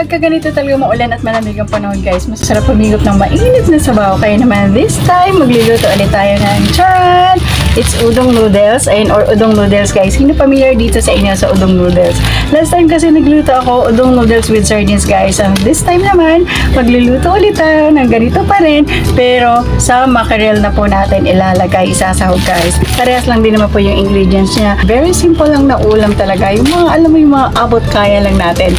pagka ganito talaga maulan at malamig ang panahon guys, masarap pumigop ng mainit na sabaw. Kaya naman this time, magluluto ulit tayo ng charan! It's udong noodles, ayun, or udong noodles guys. Sino familiar dito sa inyo sa udong noodles? Last time kasi nagluto ako udong noodles with sardines guys. This time naman, magluluto ulit tayo ng ganito pa rin, pero sa mackerel na po natin ilalagay, isasahog guys. Parehas lang din naman po yung ingredients niya. Very simple lang na ulam talaga. Yung mga, alam mo yung mga abot kaya lang natin.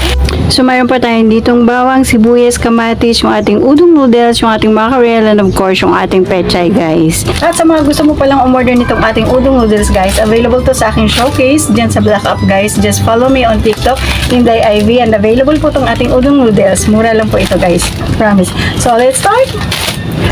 So, mayroon pa tayong ditong bawang, sibuyas, kamatis, yung ating udong noodles, yung ating mackerel, and of course, yung ating pechay, guys. At sa mga gusto mo palang umorder nitong ating udong noodles, guys, available to sa aking showcase dyan sa Black Up, guys. Just follow me on TikTok, Inday Ivy, and available po tong ating udong noodles. Mura lang po ito, guys. Promise. So, let's start!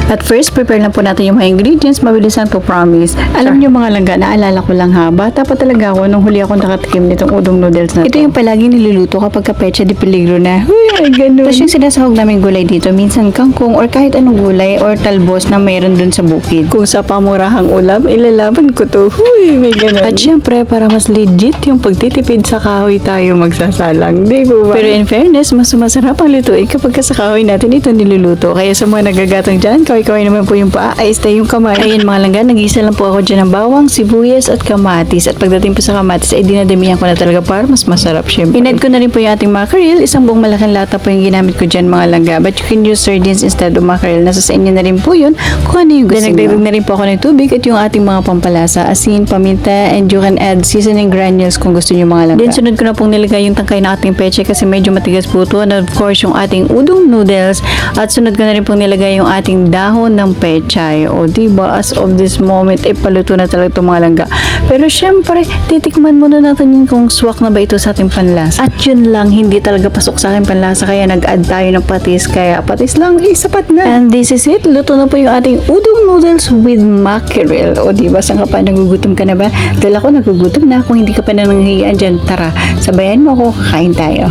At first, prepare lang po natin yung mga ingredients. Mabilisan po, promise. Alam niyo mga langga, naalala ko lang ha, bata pa talaga ako nung huli akong nakatikim nitong udong noodles na to. Ito yung palagi niluluto kapag kapecha de peligro na. Huy, ganun. Tapos yung sinasahog namin gulay dito, minsan kangkong or kahit anong gulay or talbos na mayroon dun sa bukid. Kung sa pamurahang ulam, ilalaban ko to. Huy, may ganun. At syempre, para mas legit yung pagtitipid sa kahoy tayo magsasalang. Di ba? Pero in fairness, mas masarap ang lutuin kapag sa kahoy natin ito niluluto. Kaya sa mga nagagatong dyan, kaway-kaway naman po yung paa, ay stay yung kamay. Ayun mga langga, nag-isa lang po ako dyan ng bawang, sibuyas at kamatis. At pagdating po sa kamatis, ay dinadamihan ko na talaga para mas masarap syempre. Inad ko na rin po yung ating mackerel. Isang buong malaking lata po yung ginamit ko dyan mga langga. But you can use sardines instead of mackerel. Nasa sa inyo na rin po yun kung ano yung gusto nyo. Nagdagdag na rin po ako ng tubig at yung ating mga pampalasa, asin, paminta, and you can add seasoning granules kung gusto nyo mga langga. Then sunod ko na pong nilagay yung tangkay na ating peche kasi medyo matigas po ito. And of course, yung ating udong noodles. At sunod ko na rin pong nilagay yung ating dahon ng pechay. O diba, as of this moment, paluto na talaga itong mga langga. Pero syempre, titikman muna natin yun kung swak na ba ito sa ating panlasa. At yun lang, hindi talaga pasok sa ating panlasa. Kaya nag-add tayo ng patis. Kaya patis lang, sapat na. And this is it. Luto na po yung ating udong noodles with mackerel. O diba, saan ka pa? Nagugutom ka na ba? Dahil ako nagugutom na. Kung hindi ka pa na nanghihiyaan dyan, tara, sabayan mo ako, kain tayo.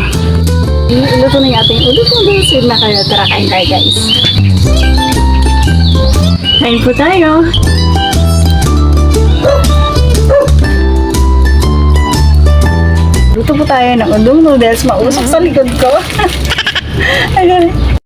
Luto na yung ating udong noodles with mackerel. Tara, kain tayo guys. Kain po tayo. Luto po tayo ng udong noodles. Mausok sa likod ko. Ayun.